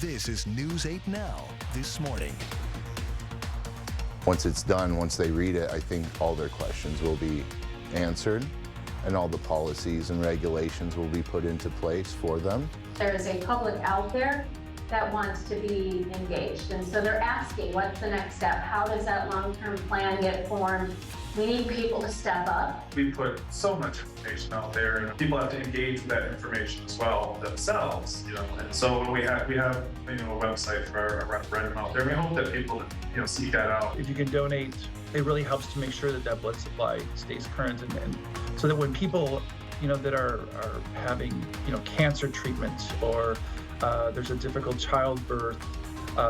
This is News 8 Now, this morning. Once it's done, once they read it, I think all their questions will be answered and all the policies and regulations will be put into place for them. There is a public out there that wants to be engaged, and so they're asking, what's the next step? How does that long-term plan get formed? We need people to step up. We put so much information out there, and people have to engage with that information as well themselves, And so we have a website for our referendum out there. We hope that people, seek that out. If you can donate, it really helps to make sure that blood supply stays current, and so that when people, that are having, cancer treatments or there's a difficult childbirth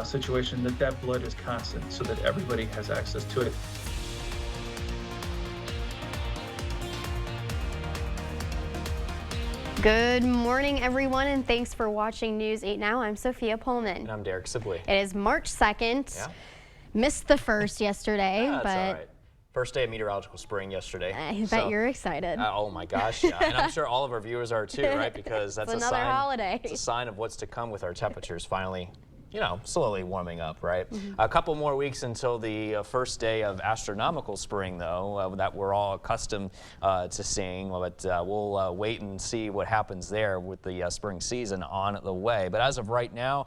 situation, that blood is constant so that everybody has access to it. Good morning, everyone, and thanks for watching News 8 Now. I'm Sophia Pullman. And I'm Derek Sibley. It is March 2nd. Yeah. Missed the first yesterday, That's but all right. First day of meteorological spring yesterday. I bet you're excited. Oh my gosh, yeah. And I'm sure all of our viewers are too, right? Because that's another holiday. It's a sign of what's to come with our temperatures finally, slowly warming up, right? A couple more weeks until the first day of astronomical spring, though, that we're all accustomed to seeing. But we'll wait and see what happens there with the spring season on the way. But as of right now,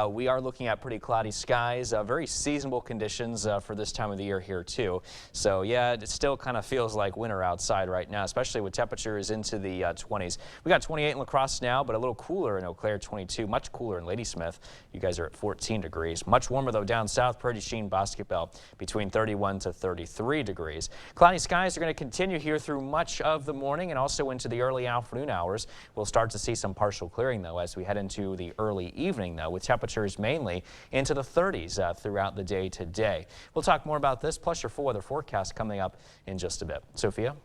we are looking at pretty cloudy skies, very seasonable conditions for this time of the year here, too. So, yeah, it still kind of feels like winter outside right now, especially with temperatures into the 20s. We got 28 in La Crosse now, but a little cooler in Eau Claire, 22, much cooler in Ladysmith. You guys are at 14 degrees. Much warmer, though, down south, Prairie du Chien, Basketball, between 31 to 33 degrees. Cloudy skies are going to continue here through much of the morning and also into the early afternoon hours. We'll start to see some partial clearing, though, as we head into the early evening, though, with temperatures mainly into the 30s throughout the day today. We'll talk more about this, plus your full weather forecast coming up in just a bit. Sophia?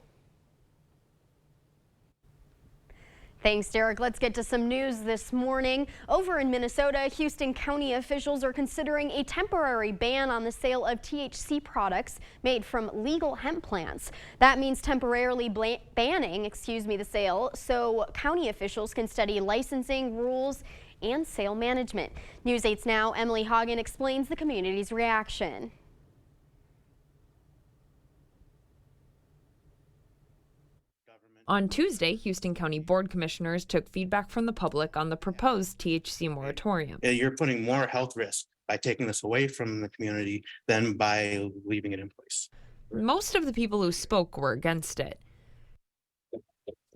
Thanks, Derek. Let's get to some news this morning. Over in Minnesota, Houston County officials are considering a temporary ban on the sale of THC products made from legal hemp plants. That means temporarily banning, the sale, so county officials can study licensing rules and sale management. News 8's Now, Emily Hagen explains the community's reaction. On Tuesday, Houston County Board Commissioners took feedback from the public on the proposed THC moratorium. You're putting more health risk by taking this away from the community than by leaving it in place. Most of the people who spoke were against it.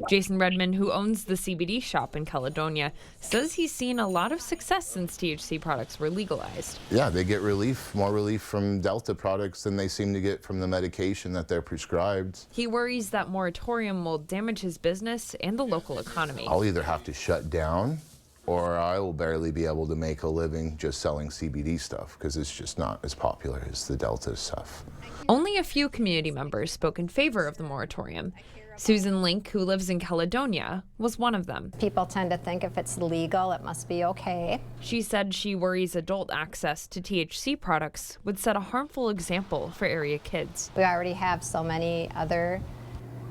Jason Redmond, who owns the CBD shop in Caledonia, says he's seen a lot of success since THC products were legalized. Yeah, they get more relief from Delta products than they seem to get from the medication that they're prescribed. He worries that moratorium will damage his business and the local economy. I'll either have to shut down or I will barely be able to make a living just selling CBD stuff because it's just not as popular as the Delta stuff. Only a few community members spoke in favor of the moratorium. Susan Link, who lives in Caledonia, was one of them. People tend to think if it's legal, it must be okay. She said she worries adult access to THC products would set a harmful example for area kids. We already have so many other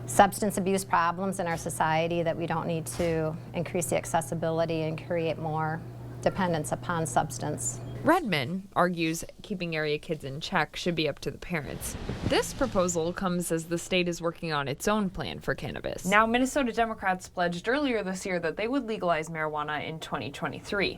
substance abuse problems in our society that we don't need to increase the accessibility and create more dependence upon substance. Redmond argues keeping area kids in check should be up to the parents. This proposal comes as the state is working on its own plan for cannabis. Now, Minnesota Democrats pledged earlier this year that they would legalize marijuana in 2023.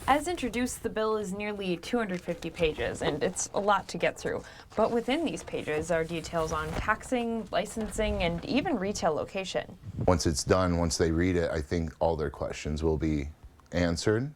As introduced, the bill is nearly 250 pages, and it's a lot to get through. But within these pages are details on taxing, licensing, and even retail location. Once it's done, once they read it, I think all their questions will be answered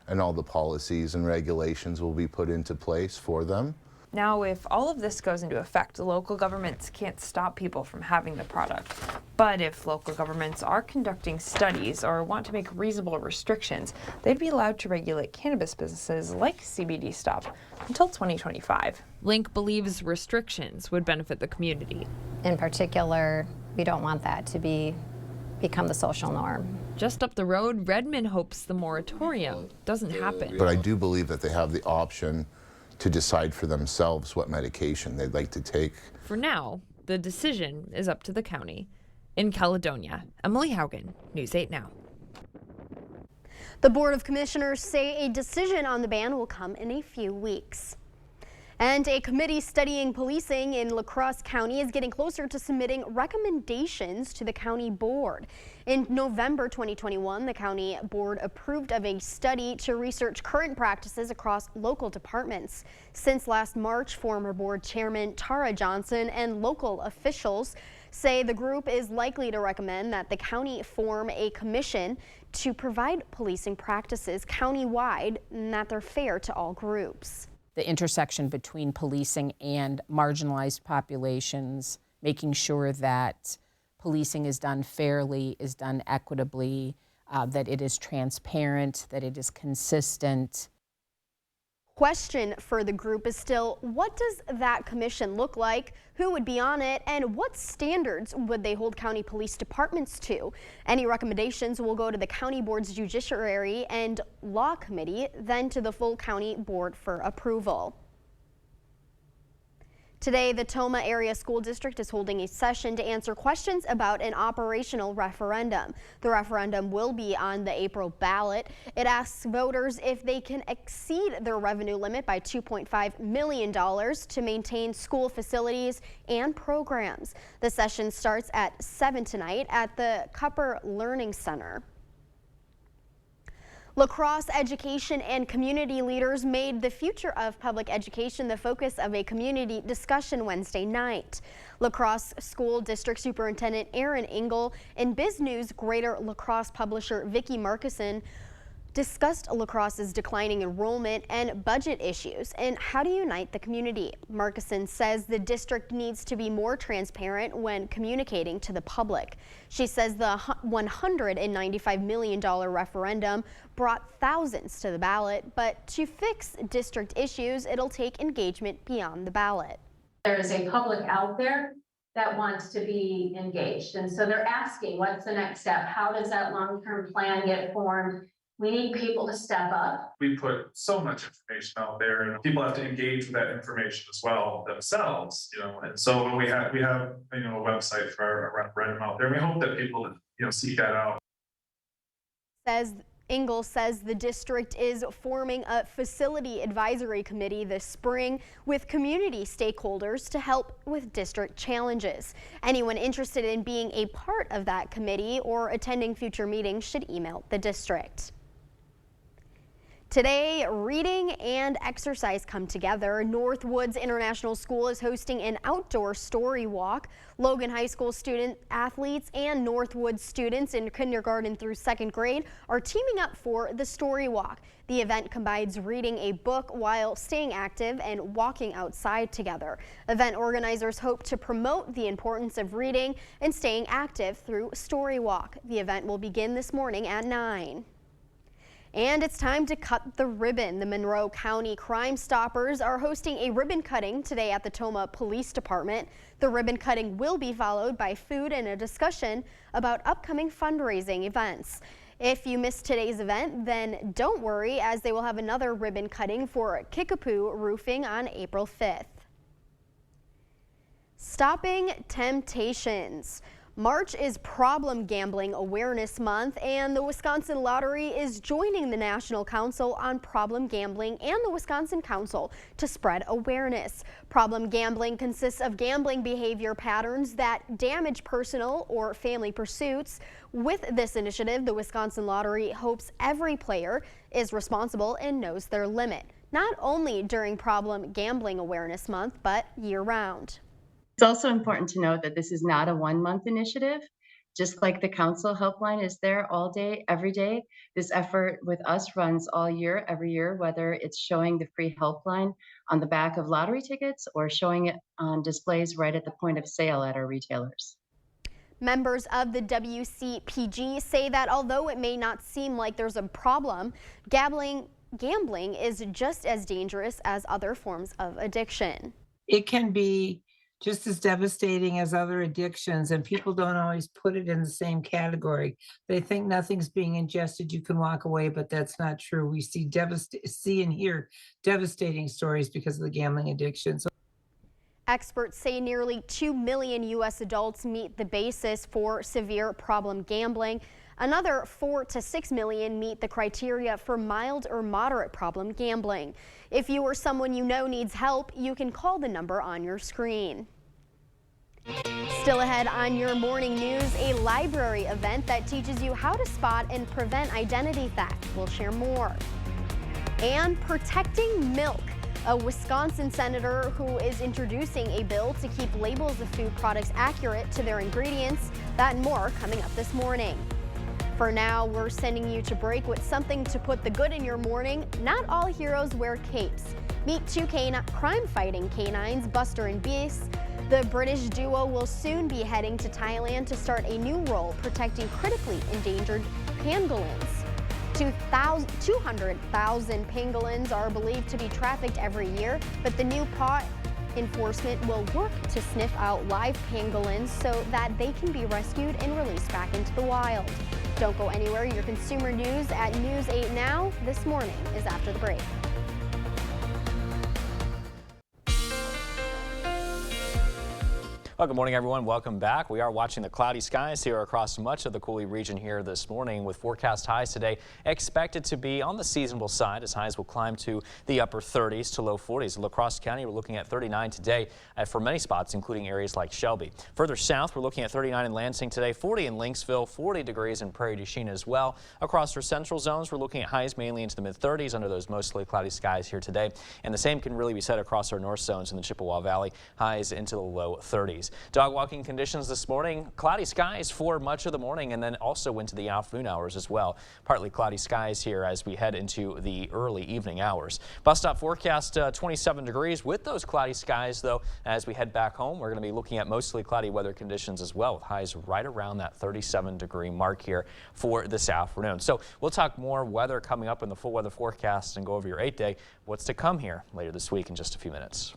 and all the policies and regulations will be put into place for them. Now, if all of this goes into effect, local governments can't stop people from having the product. But if local governments are conducting studies or want to make reasonable restrictions, they'd be allowed to regulate cannabis businesses like CBD stuff until 2025. Link believes restrictions would benefit the community. In particular, we don't want that to become the social norm. Just up the road, Redmond hopes the moratorium doesn't happen. But I do believe that they have the option to decide for themselves what medication they'd like to take. For now, the decision is up to the county. In Caledonia, Emily Haugen, News 8 Now. The Board of Commissioners say a decision on the ban will come in a few weeks. And a committee studying policing in La Crosse County is getting closer to submitting recommendations to the county board. In November 2021, the county board approved of a study to research current practices across local departments. Since last March, former board chairman Tara Johnson and local officials say the group is likely to recommend that the county form a commission to provide policing practices countywide and that they're fair to all groups. The intersection between policing and marginalized populations, making sure that policing is done fairly, is done equitably, that it is transparent, that it is consistent. Question for the group is still, what does that commission look like? Who would be on it? And what standards would they hold county police departments to? Any recommendations will go to the county board's Judiciary and Law Committee, then to the full county board for approval. Today, the Tomah Area School District is holding a session to answer questions about an operational referendum. The referendum will be on the April ballot. It asks voters if they can exceed their revenue limit by $2.5 million to maintain school facilities and programs. The session starts at 7 tonight at the Cupper Learning Center. La Crosse education and community leaders made the future of public education the focus of a community discussion Wednesday night. La Crosse School District Superintendent Aaron Engel and Biz News Greater La Crosse publisher Vicki Markison discussed La Crosse's declining enrollment and budget issues and how to unite the community. Markison says the district needs to be more transparent when communicating to the public. She says the $195 million referendum brought thousands to the ballot, but to fix district issues, it'll take engagement beyond the ballot. There is a public out there that wants to be engaged, and so they're asking, what's the next step? How does that long-term plan get formed? We need people to step up. We put so much information out there, and people have to engage with that information as well themselves, and so when we have a website for our referendum out there, we hope that people seek that out. Engel says the district is forming a facility advisory committee this spring with community stakeholders to help with district challenges. Anyone interested in being a part of that committee or attending future meetings should email the district. Today, reading and exercise come together. Northwoods International School is hosting an outdoor story walk. Logan High School student athletes and Northwoods students in kindergarten through 2nd grade are teaming up for the story walk. The event combines reading a book while staying active and walking outside together. Event organizers hope to promote the importance of reading and staying active through story walk. The event will begin this morning at 9. And it's time to cut the ribbon. The Monroe County Crime Stoppers are hosting a ribbon cutting today at the Tomah Police Department. The ribbon cutting will be followed by food and a discussion about upcoming fundraising events. If you missed today's event, then don't worry, as they will have another ribbon cutting for Kickapoo Roofing on April 5th. Stopping temptations. March is Problem Gambling Awareness Month, and the Wisconsin Lottery is joining the National Council on Problem Gambling and the Wisconsin Council to spread awareness. Problem gambling consists of gambling behavior patterns that damage personal or family pursuits. With this initiative, the Wisconsin Lottery hopes every player is responsible and knows their limit, not only during Problem Gambling Awareness Month, but year-round. It's also important to note that this is not a one-month initiative. Just like the council helpline is there all day, every day, this effort with us runs all year, every year, whether it's showing the free helpline on the back of lottery tickets or showing it on displays right at the point of sale at our retailers. Members of the WCPG say that although it may not seem like there's a problem, gambling is just as dangerous as other forms of addiction. It can be just as devastating as other addictions, and people don't always put it in the same category. They think nothing's being ingested, you can walk away, but that's not true. We see and hear devastating stories because of the gambling addiction. Experts say nearly 2 million U.S. adults meet the basis for severe problem gambling. Another 4 to 6 million meet the criteria for mild or moderate problem gambling. If you or someone you know needs help, you can call the number on your screen. Still ahead on your morning news, a library event that teaches you how to spot and prevent identity theft. We'll share more. And protecting milk. A Wisconsin senator who is introducing a bill to keep labels of food products accurate to their ingredients. That and more coming up this morning. For now, we're sending you to break with something to put the good in your morning. Not all heroes wear capes. Meet two crime-fighting canines, Buster and Beast. The British duo will soon be heading to Thailand to start a new role protecting critically endangered pangolins. 200,000 pangolins are believed to be trafficked every year, but the new paw enforcement will work to sniff out live pangolins so that they can be rescued and released back into the wild. Don't go anywhere. Your consumer news at News 8 Now this morning is after the break. Well, good morning, everyone. Welcome back. We are watching the cloudy skies here across much of the Cooley region here this morning, with forecast highs today expected to be on the seasonable side, as highs will climb to the upper 30s to low 40s. In La Crosse County, we're looking at 39 today for many spots, including areas like Shelby. Further south, we're looking at 39 in Lansing today, 40 in Lynxville, 40 degrees in Prairie du Chien as well. Across our central zones, we're looking at highs mainly into the mid-30s under those mostly cloudy skies here today. And the same can really be said across our north zones in the Chippewa Valley, highs into the low 30s. Dog walking conditions this morning, cloudy skies for much of the morning and then also into the afternoon hours as well. Partly cloudy skies here as we head into the early evening hours. Bus stop forecast 27 degrees with those cloudy skies, though. As we head back home, we're going to be looking at mostly cloudy weather conditions as well, with highs right around that 37-degree mark here for this afternoon. So we'll talk more weather coming up in the full weather forecast and go over your 8-day. What's to come here later this week in just a few minutes.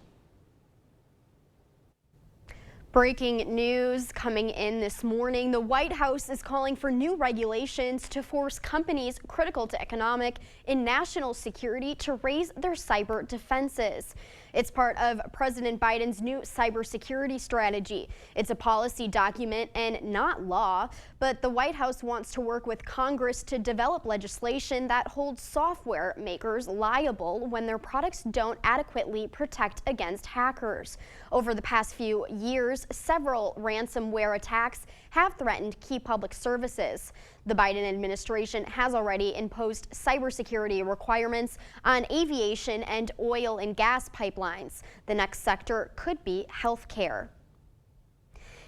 Breaking news coming in this morning. The White House is calling for new regulations to force companies critical to economic and national security to raise their cyber defenses. It's part of President Biden's new cybersecurity strategy. It's a policy document and not law, but the White House wants to work with Congress to develop legislation that holds software makers liable when their products don't adequately protect against hackers. Over the past few years, several ransomware attacks have threatened key public services. The Biden administration has already imposed cybersecurity requirements on aviation and oil and gas pipelines. The next sector could be healthcare.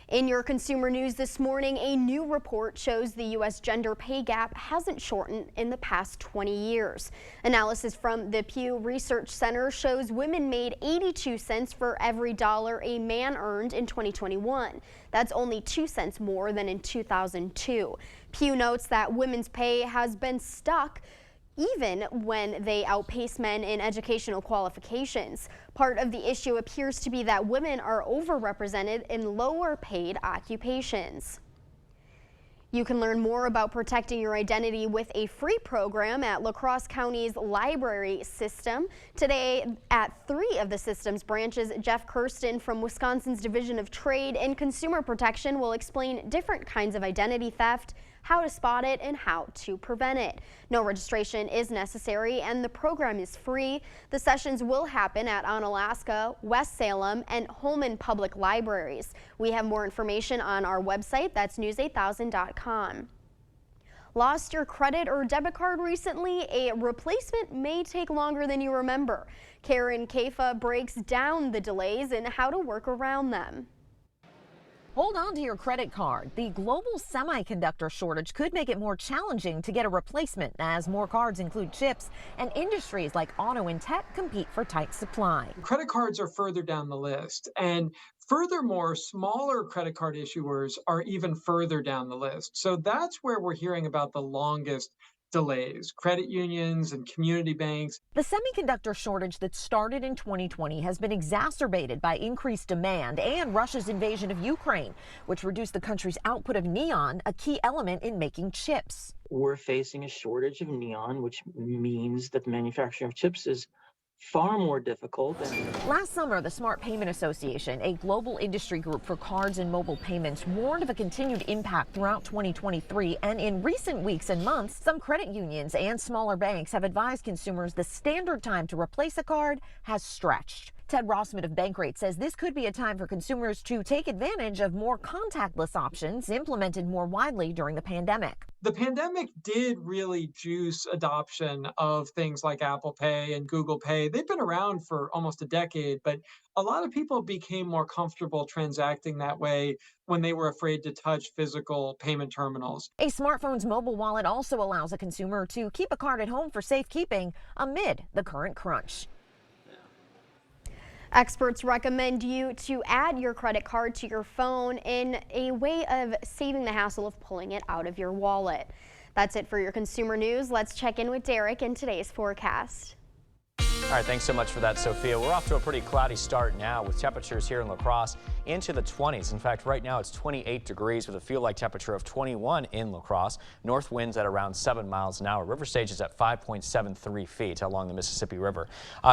In your consumer news this morning, a new report shows the U.S. gender pay gap hasn't shortened in the past 20 years. Analysis from the Pew Research Center shows women made 82 cents for every dollar a man earned in 2021. That's only 2 cents more than in 2002. Pew notes that women's pay has been stuck even when they outpace men in educational qualifications. Part of the issue appears to be that women are overrepresented in lower paid occupations. You can learn more about protecting your identity with a free program at La Crosse County's library system. Today at 3 of the system's branches, Jeff Kirsten from Wisconsin's Division of Trade and Consumer Protection will explain different kinds of identity theft, how to spot it, and how to prevent it. No registration is necessary and the program is free. The sessions will happen at Onalaska, West Salem, and Holman Public Libraries. We have more information on our website. That's news8000.com. Lost your credit or debit card recently? A replacement may take longer than you remember. Karen Kafa breaks down the delays and how to work around them. Hold on to your credit card. The global semiconductor shortage could make it more challenging to get a replacement as more cards include chips and industries like auto and tech compete for tight supply. Credit cards are further down the list, and furthermore, smaller credit card issuers are even further down the list. So that's where we're hearing about the longest delays, credit unions and community banks. The semiconductor shortage that started in 2020 has been exacerbated by increased demand and Russia's invasion of Ukraine, which reduced the country's output of neon, a key element in making chips. We're facing a shortage of neon, which means that the manufacturing of chips is far more difficult. Last summer, the Smart Payment Association, a global industry group for cards and mobile payments, warned of a continued impact throughout 2023. And in recent weeks and months, some credit unions and smaller banks have advised consumers the standard time to replace a card has stretched. Ted Rossman of Bankrate says this could be a time for consumers to take advantage of more contactless options implemented more widely during the pandemic. The pandemic did really juice adoption of things like Apple Pay and Google Pay. They've been around for almost a decade, but a lot of people became more comfortable transacting that way when they were afraid to touch physical payment terminals. A smartphone's mobile wallet also allows a consumer to keep a card at home for safekeeping amid the current crunch. Experts recommend you to add your credit card to your phone in a way of saving the hassle of pulling it out of your wallet. That's it for your consumer news. Let's check in with Derek in today's forecast. All right, thanks so much for that, Sophia. We're off to a pretty cloudy start now with temperatures here in La Crosse into the 20s. In fact, right now it's 28 degrees with a feel-like temperature of 21 in La Crosse. North winds at around 7 miles an hour. River stage is at 5.73 feet along the Mississippi River.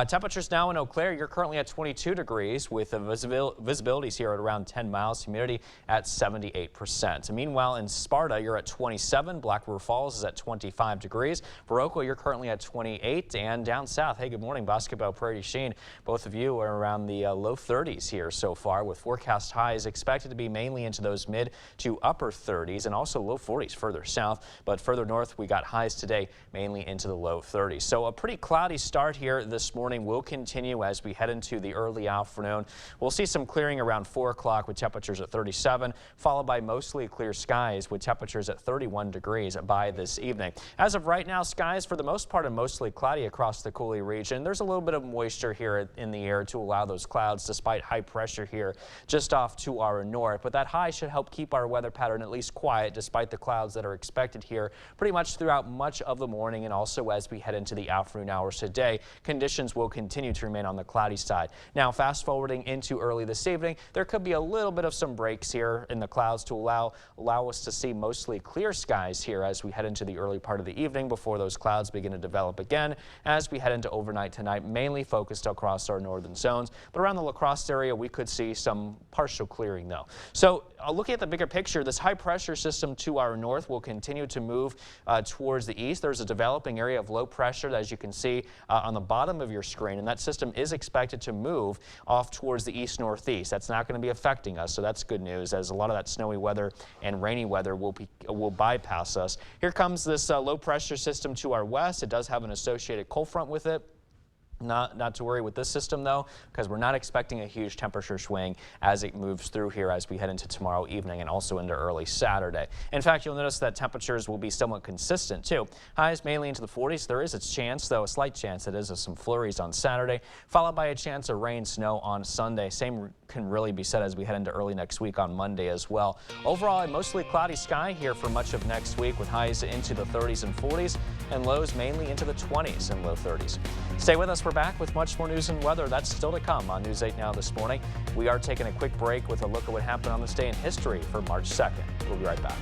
Temperatures now in Eau Claire, you're currently at 22 degrees with the visibilities here at around 10 miles, humidity at 78%. Meanwhile, in Sparta, you're at 27. Black River Falls is at 25 degrees. Viroqua, you're currently at 28. And down south, hey, good morning, Basketball Prairie Sheen. Both of you are around the low 30s here so far, with forecast highs expected to be mainly into those mid to upper 30s and also low 40s further south. But further north, we got highs today mainly into the low 30s. So a pretty cloudy start here this morning will continue as we head into the early afternoon. We'll see some clearing around 4 o'clock with temperatures at 37, followed by mostly clear skies with temperatures at 31 degrees by this evening. As of right now, skies for the most part are mostly cloudy across the Coulee region. There's a little bit of moisture here in the air to allow those clouds despite high pressure here just off to our north. But that high should help keep our weather pattern at least quiet despite the clouds that are expected here pretty much throughout much of the morning, and also as we head into the afternoon hours today. Conditions will continue to remain on the cloudy side. Now, fast forwarding into early this evening, there could be a little bit of some breaks here in the clouds to allow us to see mostly clear skies here as we head into the early part of the evening before those clouds begin to develop again as we head into overnight tonight, mainly focused across our northern zones. But around the La Crosse area, we could see some partial clearing though. So looking at the bigger picture, this high pressure system to our north will continue to move towards the east. There's a developing area of low pressure, as you can see on the bottom of your screen, and that system is expected to move off towards the east-northeast. That's not going to be affecting us, so that's good news, as a lot of that snowy weather and rainy weather will bypass us. Here comes this low pressure system to our west. It does have an associated cold front with it. Not to worry with this system though, because we're not expecting a huge temperature swing as it moves through here as we head into tomorrow evening and also into early Saturday. In fact, you'll notice that temperatures will be somewhat consistent too. Highs mainly into the 40s. There is a chance, though, a slight chance that is of some flurries on Saturday, followed by a chance of rain, snow on Sunday. Same can really be said as we head into early next week on Monday as well. Overall, a mostly cloudy sky here for much of next week with highs into the 30s and 40s and lows mainly into the 20s and low 30s. Stay with us. We're back with much more news and weather. That's still to come on News 8 Now this morning. We are taking a quick break with a look at what happened on this day in history for March 2nd. We'll be right back.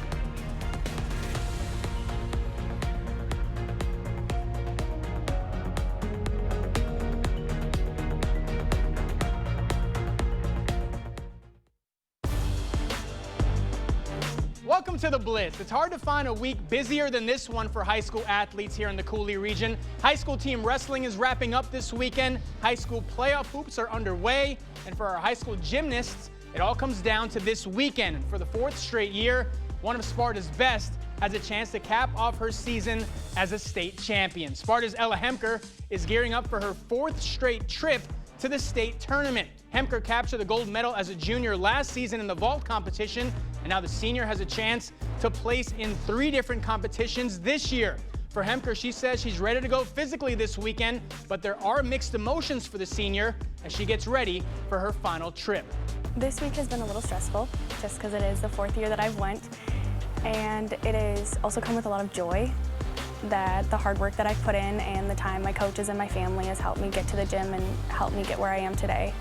Welcome to the Blitz. It's hard to find a week busier than this one for high school athletes here in the Coulee region. High school team wrestling is wrapping up this weekend. High school playoff hoops are underway. And for our high school gymnasts, it all comes down to this weekend. For the 4th straight year, one of Sparta's best has a chance to cap off her season as a state champion. Sparta's Ella Hemker is gearing up for her 4th straight trip to the state tournament. Hemker captured the gold medal as a junior last season in the vault competition, and now the senior has a chance to place in 3 different competitions this year. For Hemker, she says she's ready to go physically this weekend, but there are mixed emotions for the senior as she gets ready for her final trip. This week has been a little stressful just because it is the 4th year that I've went, and it has also come with a lot of joy that the hard work that I've put in and the time my coaches and my family has helped me get to the gym and helped me get where I am today.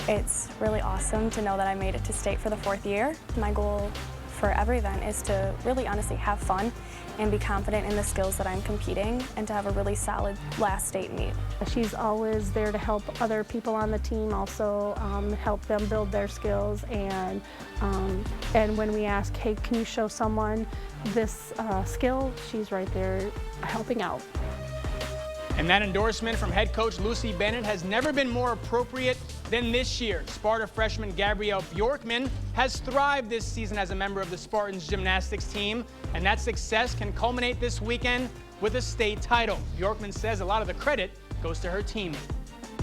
It's really awesome to know that I made it to state for the 4th year. My goal for every event is to really honestly have fun and be confident in the skills that I'm competing and to have a really solid last state meet. She's always there to help other people on the team, also help them build their skills, and when we ask, hey, can you show someone this skill, she's right there helping out. And that endorsement from head coach Lucy Bennett has never been more appropriate than this year. Sparta freshman Gabrielle Bjorkman has thrived this season as a member of the Spartans gymnastics team, and that success can culminate this weekend with a state title. Bjorkman says a lot of the credit goes to her teammate.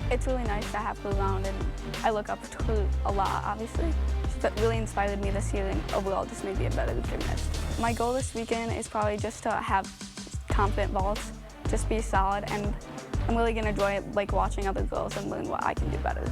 It's really nice to have Blue Round, and I look up to her a lot, obviously. That really inspired me this year and overall just made me a better gymnast. My goal this weekend is probably just to have confident balls, just be solid, and I'm really going to enjoy it, like watching other girls and learn what I can do better.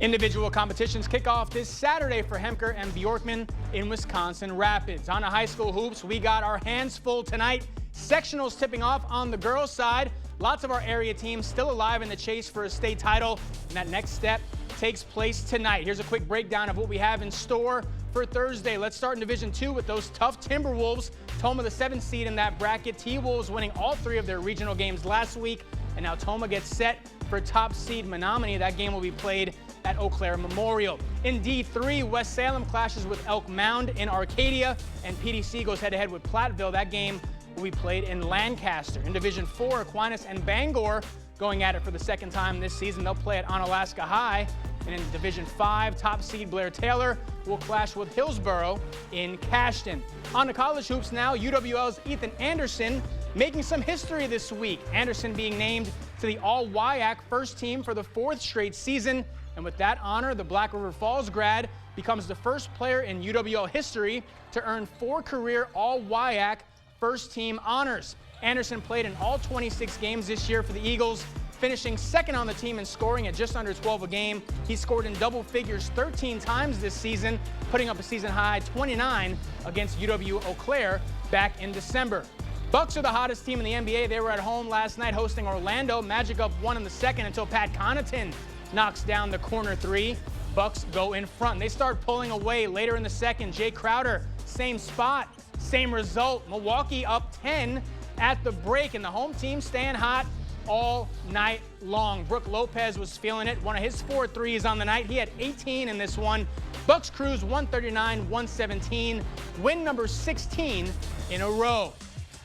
Individual competitions kick off this Saturday for Hemker and Bjorkman in Wisconsin Rapids. On the high school hoops, we got our hands full tonight. Sectionals tipping off on the girls' side. Lots of our area teams still alive in the chase for a state title, and that next step takes place tonight. Here's a quick breakdown of what we have in store for Thursday. Let's start in Division 2 with those tough Timberwolves. Toma, the 7th seed in that bracket. T-Wolves winning all 3 of their regional games last week, and now Toma gets set for top seed Menominee. That game will be played at Eau Claire Memorial. In D3, West Salem clashes with Elk Mound in Arcadia, and PDC goes head-to-head with Platteville. That game will be played in Lancaster. In Division 4, Aquinas and Bangor going at it for the second time this season. They'll play at Onalaska High. And in Division 5, top seed Blair Taylor will clash with Hillsborough in Cashton. On to college hoops now, UWL's Ethan Anderson making some history this week. Anderson being named to the All-WIAC first team for the 4th straight season. And with that honor, the Black River Falls grad becomes the first player in UWL history to earn 4 career All-WIAC first team honors. Anderson played in all 26 games this year for the Eagles, finishing 2nd on the team in scoring at just under 12 a game. He scored in double figures 13 times this season, putting up a season high 29 against UW Eau Claire back in December. Bucks are the hottest team in the NBA. They were at home last night hosting Orlando. Magic up 1 in the second until Pat Connaughton knocks down the corner 3. Bucks go in front. They start pulling away later in the second. Jay Crowder, same spot, same result. Milwaukee up 10 at the break, and the home team staying hot all night long. Brook Lopez was feeling it. One of his 4 threes on the night. He had 18 in this one. Bucks cruise 139-117. Win number 16 in a row.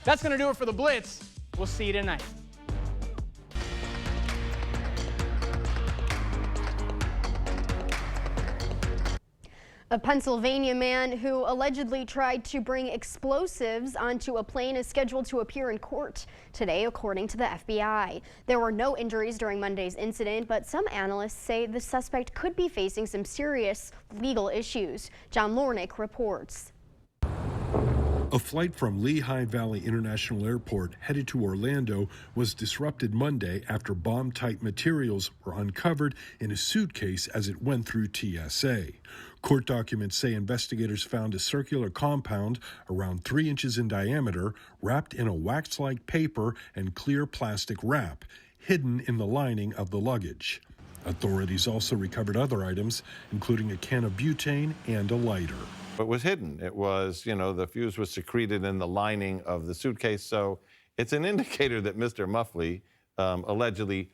That's going to do it for the Blitz. We'll see you tonight. A Pennsylvania man who allegedly tried to bring explosives onto a plane is scheduled to appear in court today, according to the FBI. There were no injuries during Monday's incident, but some analysts say the suspect could be facing some serious legal issues. John Lornick reports. A flight from Lehigh Valley International Airport headed to Orlando was disrupted Monday after bomb-type materials were uncovered in a suitcase as it went through TSA. Court documents say investigators found a circular compound around 3 inches in diameter, wrapped in a wax-like paper and clear plastic wrap, hidden in the lining of the luggage. Authorities also recovered other items, including a can of butane and a lighter. It was hidden. It was, the fuse was secreted in the lining of the suitcase. So it's an indicator that Mr. Muffley allegedly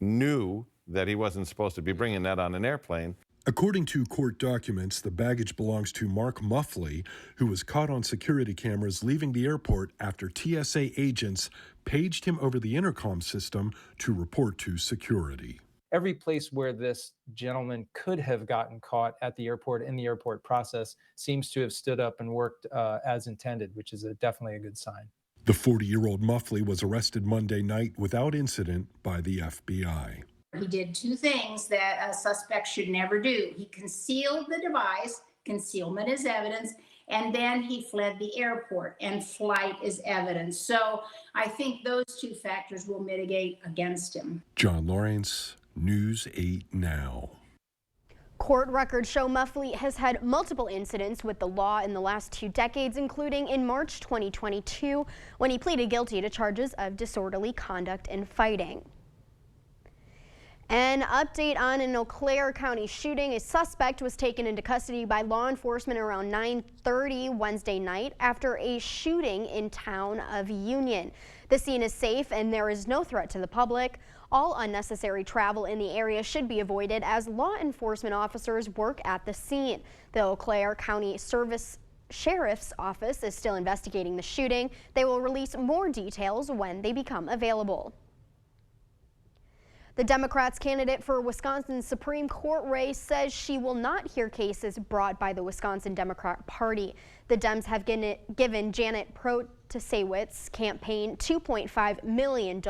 knew that he wasn't supposed to be bringing that on an airplane. According to court documents, the baggage belongs to Mark Muffley, who was caught on security cameras leaving the airport after TSA agents paged him over the intercom system to report to security. Every place where this gentleman could have gotten caught at the airport in the airport process seems to have stood up and worked as intended, which is definitely a good sign. The 40-year-old Muffley was arrested Monday night without incident by the FBI. He did 2 things that a suspect should never do. He concealed the device, concealment is evidence, and then he fled the airport, and flight is evidence. So I think those 2 factors will mitigate against him. John Lawrence, News 8 Now. Court records show Muffley has had multiple incidents with the law in the last 2 decades, including in March 2022, when he pleaded guilty to charges of disorderly conduct and fighting. An update on an Eau Claire County shooting. A suspect was taken into custody by law enforcement around 9:30 Wednesday night after a shooting in town of Union. The scene is safe and there is no threat to the public. All unnecessary travel in the area should be avoided as law enforcement officers work at the scene. The Eau Claire County Sheriff's Office is still investigating the shooting. They will release more details when they become available. The Democrats' candidate for Wisconsin's Supreme Court race says she will not hear cases brought by the Wisconsin Democrat Party. The Dems have given Janet Protasiewicz's campaign $2.5 million,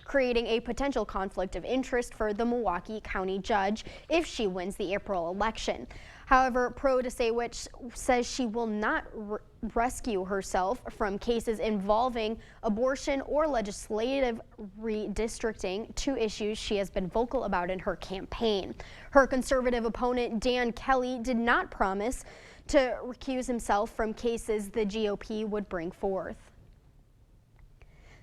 creating a potential conflict of interest for the Milwaukee County judge if she wins the April election. However, Protasiewicz says she will not rescue herself from cases involving abortion or legislative redistricting, two issues she has been vocal about in her campaign. Her conservative opponent, Dan Kelly, did not promise to recuse himself from cases the GOP would bring forth.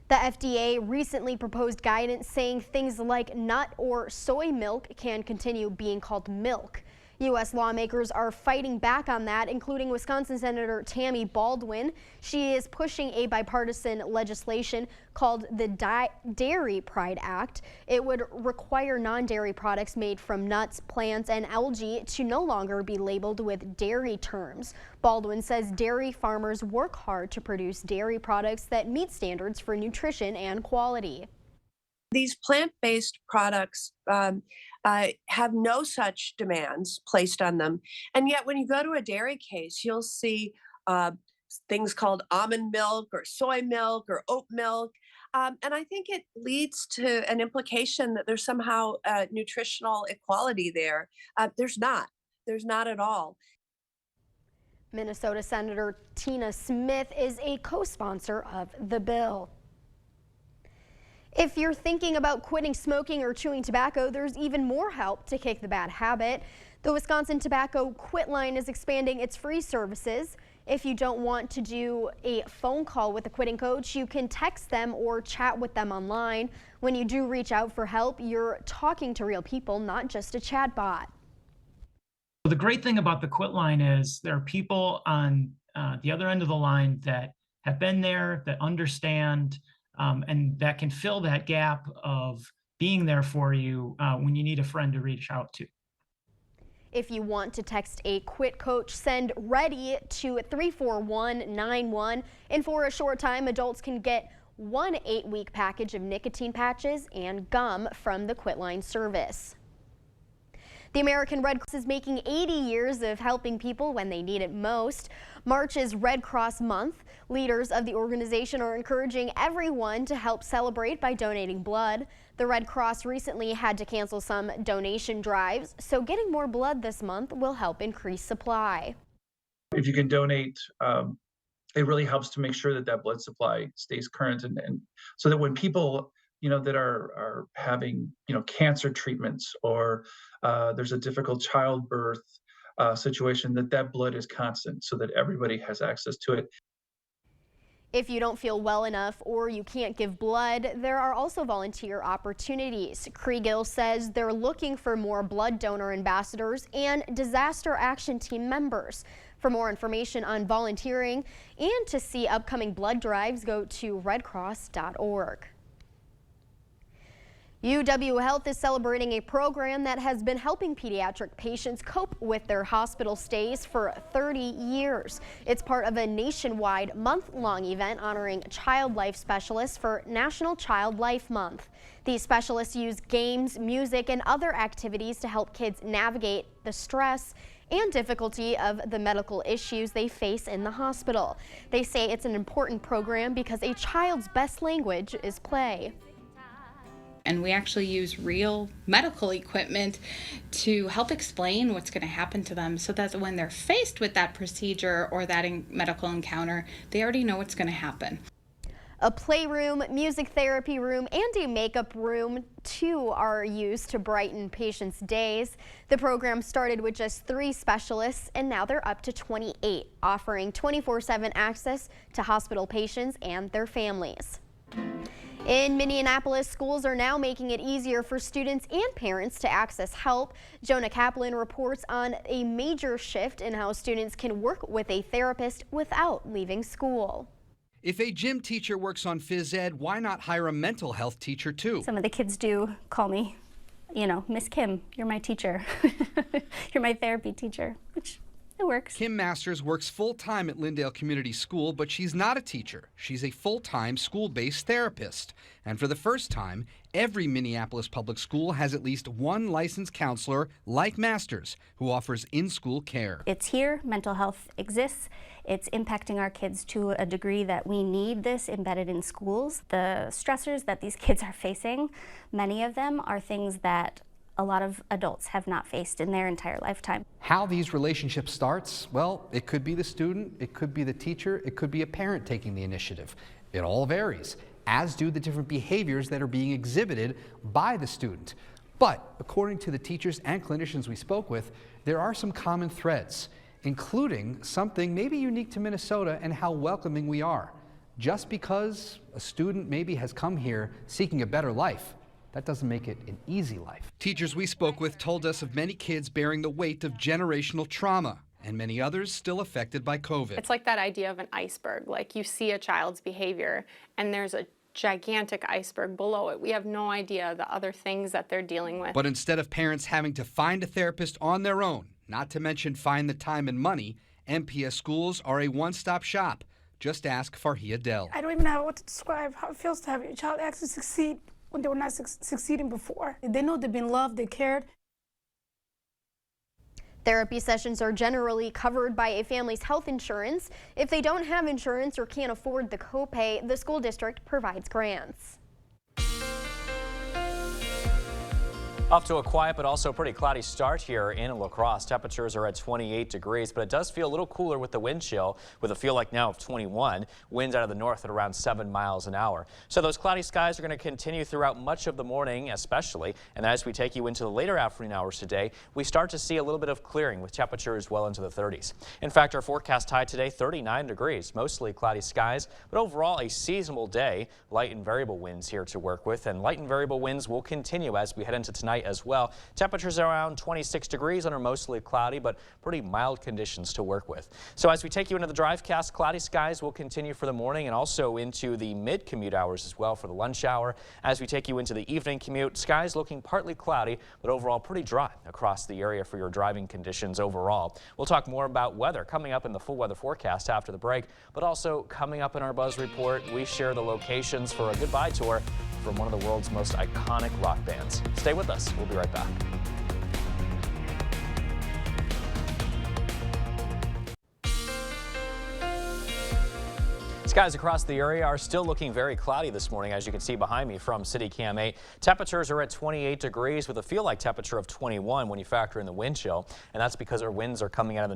The FDA recently proposed guidance saying things like nut or soy milk can continue being called milk. U.S. lawmakers are fighting back on that, including Wisconsin Senator Tammy Baldwin. She is pushing a bipartisan legislation called the Dairy Pride Act. It would require non-dairy products made from nuts, plants, and algae to no longer be labeled with dairy terms. Baldwin says dairy farmers work hard to produce dairy products that meet standards for nutrition and quality. These plant-based products have no such demands placed on them. And yet when you go to a dairy case, you'll see things called almond milk or soy milk or oat milk. And I think it leads to an implication that there's somehow nutritional equality there. There's not at all. Minnesota Senator Tina Smith is a co-sponsor of the bill. If you're thinking about quitting smoking or chewing tobacco, there's even more help to kick the bad habit. The Wisconsin Tobacco Quit Line is expanding its free services. If you don't want to do a phone call with a quitting coach, you can text them or chat with them online. When you do reach out for help, you're talking to real people, not just a chatbot. The great thing about the Quit Line is there are people on the other end of the line that have been there, that understand, and that can fill that gap of being there for you when you need a friend to reach out to. If you want to text a quit coach, send READY to 34191. And for a short time, adults can get one 8-week package of nicotine patches and gum from the Quit Line service. The American Red Cross is making 80 years of helping people when they need it most. March is Red Cross Month. Leaders of the organization are encouraging everyone to help celebrate by donating blood. The Red Cross recently had to cancel some donation drives, so getting more blood this month will help increase supply. If you can donate, it really helps to make sure that that blood supply stays current, and so that when people that are having cancer treatments or there's a difficult childbirth situation, that blood is constant so that everybody has access to it. If you don't feel well enough or you can't give blood, there are also volunteer opportunities. Kriegel says they're looking for more blood donor ambassadors and disaster action team members. For more information on volunteering and to see upcoming blood drives, go to redcross.org. UW Health is celebrating a program that has been helping pediatric patients cope with their hospital stays for 30 years. It's part of a nationwide month-long event honoring child life specialists for National Child Life Month. These specialists use games, music, and other activities to help kids navigate the stress and difficulty of the medical issues they face in the hospital. They say it's an important program because a child's best language is play. And we actually use real medical equipment to help explain what's going to happen to them so that when they're faced with that procedure or that medical encounter, they already know what's going to happen. A playroom, music therapy room, and a makeup room, too, are used to brighten patients' days. The program started with just 3 specialists, and now they're up to 28, offering 24/7 access to hospital patients and their families. In Minneapolis, schools are now making it easier for students and parents to access help. Jonah Kaplan reports on a major shift in how students can work with a therapist without leaving school. If a gym teacher works on phys ed, why not hire a mental health teacher too? Some of the kids do call me, you know, Miss Kim, you're my teacher. You're my therapy teacher, which it works. Kim Masters works full-time at Lindale Community School, but she's not a teacher. She's a full-time school-based therapist. And for the first time, every Minneapolis public school has at least one licensed counselor like Masters who offers in-school care. It's here, mental health exists. It's impacting our kids to a degree that we need this embedded in schools. The stressors that these kids are facing, many of them are things that a lot of adults have not faced in their entire lifetime. How these relationships starts? Well, it could be the student, it could be the teacher, it could be a parent taking the initiative. It all varies, as do the different behaviors that are being exhibited by the student. But according to the teachers and clinicians we spoke with, there are some common threads, including something maybe unique to Minnesota and how welcoming we are. Just because a student maybe has come here seeking a better life, that doesn't make it an easy life. Teachers we spoke with told us of many kids bearing the weight of generational trauma and many others still affected by COVID. It's like that idea of an iceberg. Like you see a child's behavior and there's a gigantic iceberg below it. We have no idea the other things that they're dealing with. But instead of parents having to find a therapist on their own, not to mention find the time and money, MPS schools are a one-stop shop. Just ask Farhia Dell. I don't even know what to describe how it feels to have your child actually succeed when they were not succeeding before. They know they've been loved, they cared. Therapy sessions are generally covered by a family's health insurance. If they don't have insurance or can't afford the copay, the school district provides grants. Off to a quiet but also pretty cloudy start here in La Crosse. Temperatures are at 28 degrees, but it does feel a little cooler with the wind chill, with a feel like now of 21. Winds out of the north at around 7 miles an hour. So those cloudy skies are going to continue throughout much of the morning, especially. And as we take you into the later afternoon hours today, we start to see a little bit of clearing with temperatures well into the 30s. In fact, our forecast high today, 39 degrees, mostly cloudy skies, but overall a seasonable day. Light and variable winds here to work with, and light and variable winds will continue as we head into tonight as well. Temperatures are around 26 degrees under mostly cloudy, but pretty mild conditions to work with. So as we take you into the drivecast, cloudy skies will continue for the morning and also into the mid-commute hours as well for the lunch hour. As we take you into the evening commute, skies looking partly cloudy, but overall pretty dry across the area for your driving conditions overall. We'll talk more about weather coming up in the full weather forecast after the break, but also coming up in our Buzz Report, we share the locations for a goodbye tour from one of the world's most iconic rock bands. Stay with us. We'll be right back. Skies across the area are still looking very cloudy this morning, as you can see behind me from City Cam 8. Temperatures are at 28 degrees with a feel-like temperature of 21 when you factor in the wind chill, and that's because our winds are coming out of the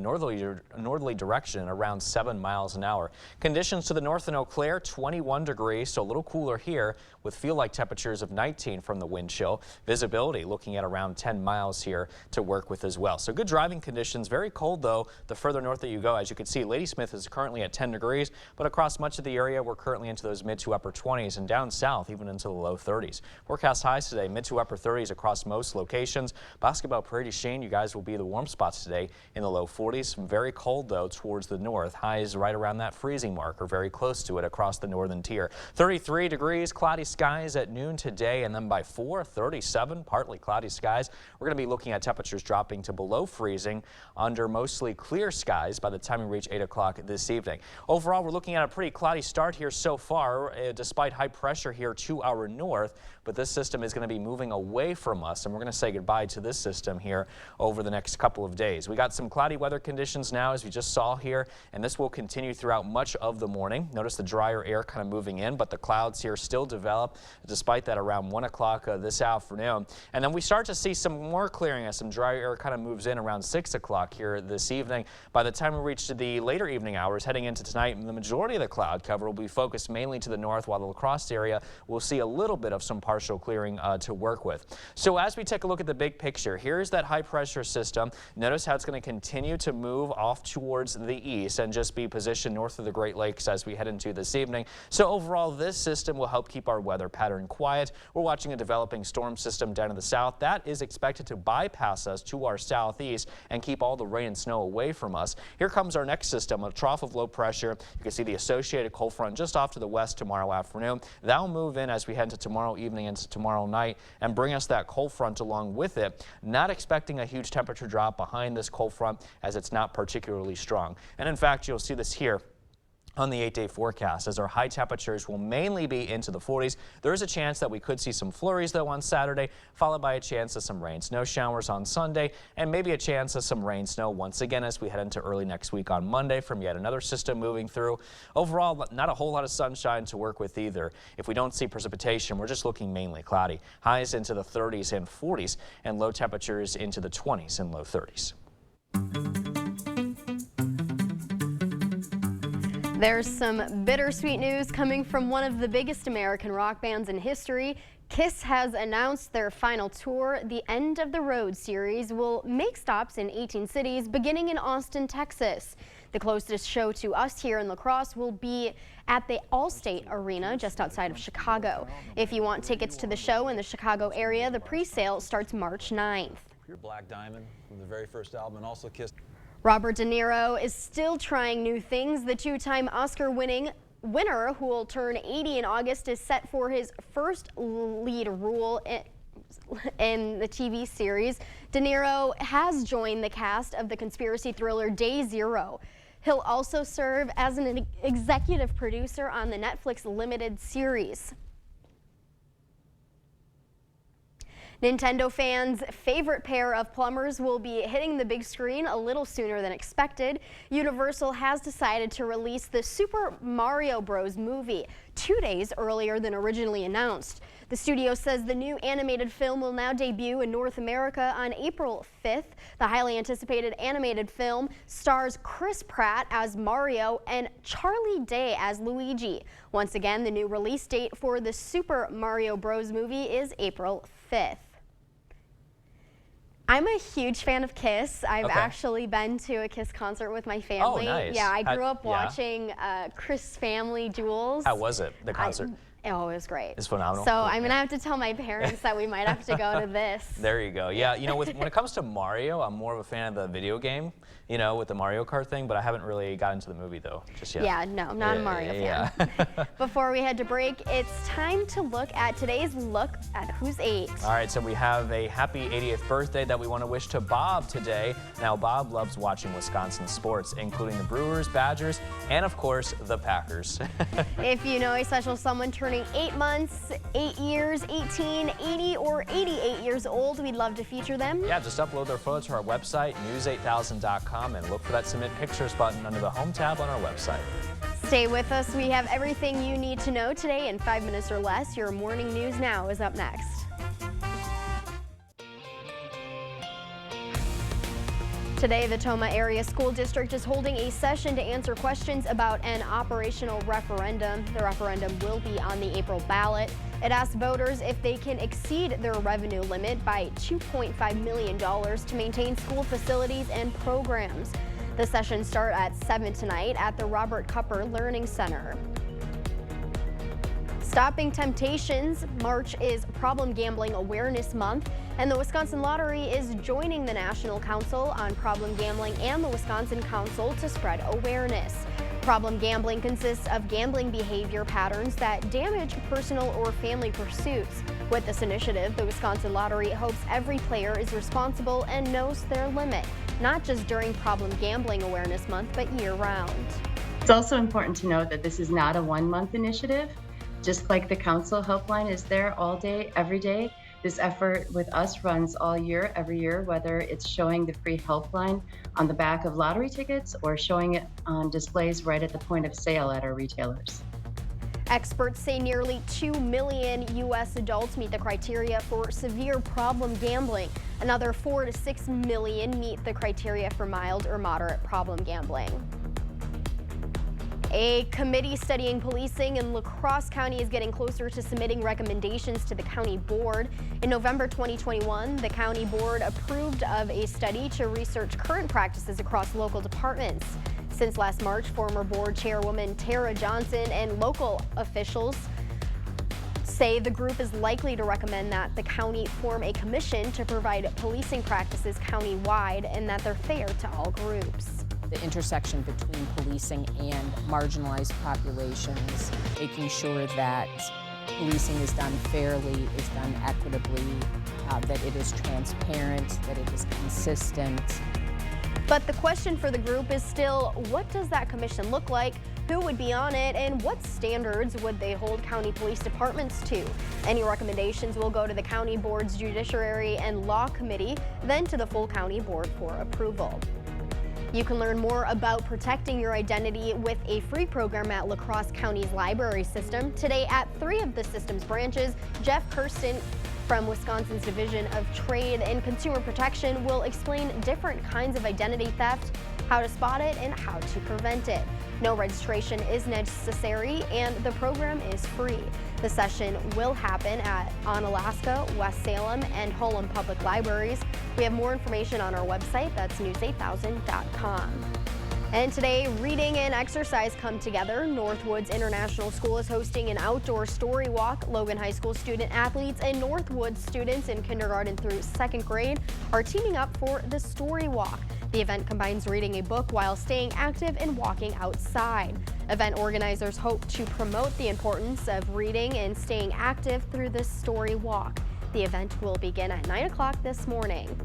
northerly direction around 7 miles an hour. Conditions to the north in Eau Claire, 21 degrees, so a little cooler here with feel-like temperatures of 19 from the wind chill. Visibility looking at around 10 miles here to work with as well. So good driving conditions. Very cold though the further north that you go. As you can see, Ladysmith is currently at 10 degrees, but across much of the area we're currently into those mid to upper 20s, and down south even into the low 30s. Forecast highs today, mid to upper 30s across most locations. Basketball Prairie du Chien, you guys will be the warm spots today in the low 40s. Very cold though towards the north. Highs right around that freezing mark or very close to it across the northern tier. 33 degrees, cloudy skies at noon today, and then by 4, 37, partly cloudy skies. We're going to be looking at temperatures dropping to below freezing under mostly clear skies by the time we reach 8 o'clock this evening. Overall, we're looking at a pretty cloudy start here so far, despite high pressure here to our north, but this system is going to be moving away from us, and we're going to say goodbye to this system here over the next couple of days. We got some cloudy weather conditions now, as we just saw here, and this will continue throughout much of the morning. Notice the drier air kind of moving in, but the clouds here still develop despite that around 1 o'clock this afternoon. And then we start to see some more clearing as some dry air kind of moves in around 6 o'clock here this evening. By the time we reach to the later evening hours heading into tonight, the majority of the clouds cloud cover will be focused mainly to the north, while the La Crosse area will see a little bit of some partial clearing to work with. So as we take a look at the big picture, here's that high pressure system. Notice how it's going to continue to move off towards the east and just be positioned north of the Great Lakes as we head into this evening. So overall, this system will help keep our weather pattern quiet. We're watching a developing storm system down in the south that is expected to bypass us to our southeast and keep all the rain and snow away from us. Here comes our next system, a trough of low pressure. You can see the associated cold front just off to the west tomorrow afternoon. That'll move in as we head into tomorrow evening into tomorrow night and bring us that cold front along with it. Not expecting a huge temperature drop behind this cold front as it's not particularly strong. And in fact, you'll see this here on the 8-day forecast, as our high temperatures will mainly be into the 40s. There is a chance that we could see some flurries though on Saturday, followed by a chance of some rain, snow showers on Sunday, and maybe a chance of some rain, snow once again as we head into early next week on Monday from yet another system moving through. Overall, not a whole lot of sunshine to work with either. If we don't see precipitation, we're just looking mainly cloudy. Highs into the 30s and 40s, and low temperatures into the 20s and low 30s. There's some bittersweet news coming from one of the biggest American rock bands in history. KISS has announced their final tour. The End of the Road series will make stops in 18 cities, beginning in Austin, Texas. The closest show to us here in La Crosse will be at the Allstate Arena just outside of Chicago. If you want tickets to the show in the Chicago area, the pre-sale starts March 9th. Black Diamond from the very first album, and also KISS. Robert De Niro is still trying new things. The two-time Oscar-winning winner, who will turn 80 in August, is set for his first lead role in the TV series. De Niro has joined the cast of the conspiracy thriller Day Zero. He'll also serve as an executive producer on the Netflix limited series. Nintendo fans' favorite pair of plumbers will be hitting the big screen a little sooner than expected. Universal has decided to release the Super Mario Bros. Movie 2 days earlier than originally announced. The studio says the new animated film will now debut in North America on April 5th. The highly anticipated animated film stars Chris Pratt as Mario and Charlie Day as Luigi. Once again, the new release date for the Super Mario Bros. Movie is April 5th. I'm a huge fan of KISS. I've actually been to a KISS concert with my family. Oh, nice. Yeah, I grew up watching Chris Family Jewels. How was it, the concert? Oh, it was great. It's phenomenal. So I'm going to have to tell my parents that we might have to go to this. There you go. Yeah, you know, when it comes to Mario, I'm more of a fan of the video game, you know, with the Mario Kart thing, but I haven't really got into the movie, though, just yet. Yeah, no, I'm not a Mario fan. Before we head to break, it's time to look at today's look at Who's 8. All right, so we have a happy 80th birthday that we want to wish to Bob today. Now, Bob loves watching Wisconsin sports, including the Brewers, Badgers, and, of course, the Packers. If you know a special someone turning 8 months, 8 years, 18, 80, or 88 years old, we'd love to feature them. Yeah, just upload their photo to our website, news8000.com, and look for that Submit Pictures button under the Home tab on our website. Stay with us. We have everything you need to know today in 5 minutes or less. Your morning news now is up next. Today, the Toma Area School District is holding a session to answer questions about an operational referendum. The referendum will be on the April ballot. It asks voters if they can exceed their revenue limit by $2.5 million to maintain school facilities and programs. The sessions start at 7 tonight at the Robert Cupper Learning Center. Stopping Temptations. March is Problem Gambling Awareness Month, and the Wisconsin Lottery is joining the National Council on Problem Gambling and the Wisconsin Council to spread awareness. Problem gambling consists of gambling behavior patterns that damage personal or family pursuits. With this initiative, the Wisconsin Lottery hopes every player is responsible and knows their limit, not just during Problem Gambling Awareness Month, but year-round. It's also important to note that this is not a one-month initiative. Just like the council helpline is there all day, every day, this effort with us runs all year, every year, whether it's showing the free helpline on the back of lottery tickets or showing it on displays right at the point of sale at our retailers. Experts say nearly 2 million U.S. adults meet the criteria for severe problem gambling. Another 4 to 6 million meet the criteria for mild or moderate problem gambling. A committee studying policing in La Crosse County is getting closer to submitting recommendations to the county board. In November 2021, the county board approved of a study to research current practices across local departments. Since last March, former board chairwoman Tara Johnson and local officials say the group is likely to recommend that the county form a commission to provide policing practices county-wide and that they're fair to all groups. The intersection between policing and marginalized populations, making sure that policing is done fairly, is done equitably, that it is transparent, that it is consistent. But the question for the group is still, what does that commission look like? Who would be on it, and what standards would they hold county police departments to? Any recommendations will go to the county board's Judiciary and Law Committee, then to the full county board for approval. You can learn more about protecting your identity with a free program at La Crosse County's library system. Today at 3 of the system's branches, Jeff Kirsten from Wisconsin's Division of Trade and Consumer Protection will explain different kinds of identity theft, how to spot it, and how to prevent it. No registration is necessary, and the program is free. The session will happen at Onalaska, West Salem, and Holland Public Libraries. We have more information on our website. That's news8000.com. And today, reading and exercise come together. Northwoods International School is hosting an outdoor story walk. Logan High School student athletes and Northwoods students in kindergarten through 2nd grade are teaming up for the story walk. The event combines reading a book while staying active and walking outside. Event organizers hope to promote the importance of reading and staying active through this story walk. The event will begin at 9 o'clock this morning.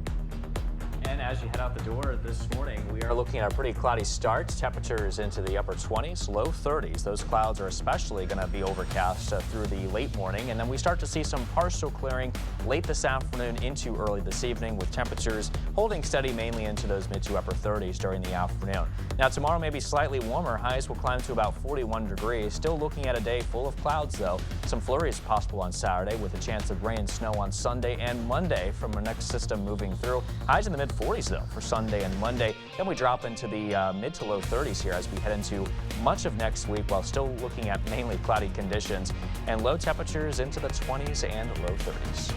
And as you head out the door this morning, we are looking at a pretty cloudy start. Temperatures into the upper 20s, low 30s. Those clouds are especially going to be overcast through the late morning. And then we start to see some partial clearing late this afternoon into early this evening, with temperatures holding steady mainly into those mid to upper 30s during the afternoon. Now tomorrow may be slightly warmer. Highs will climb to about 41 degrees. Still looking at a day full of clouds though. Some flurries possible on Saturday with a chance of rain and snow on Sunday and Monday from our next system moving through. Highs in the mid 40s though for Sunday and Monday. Then we drop into the mid to low 30s here as we head into much of next week, while still looking at mainly cloudy conditions and low temperatures into the 20s and low 30s.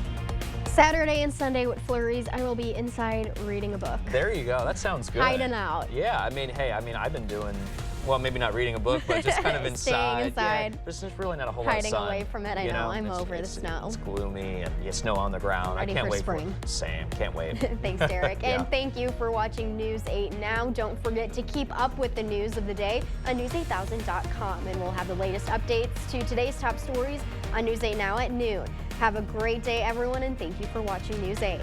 Saturday and Sunday with flurries, I will be inside reading a book. There you go. That sounds good. Hiding out. Yeah, I mean, hey, I've been doing, well, maybe not reading a book, but just kind of inside. Staying inside. Yeah, there's just really not a whole lot of Hiding sun. away from it. I know. I'm over the snow. It's gloomy and you snow on the ground. Ready I can't for wait spring. for Sam. Can't wait. Thanks, Derek. Yeah. And thank you for watching News 8 Now. Don't forget to keep up with the news of the day on news8000.com. And we'll have the latest updates to today's top stories on News 8 Now at noon. Have a great day, everyone, and thank you for watching News 8.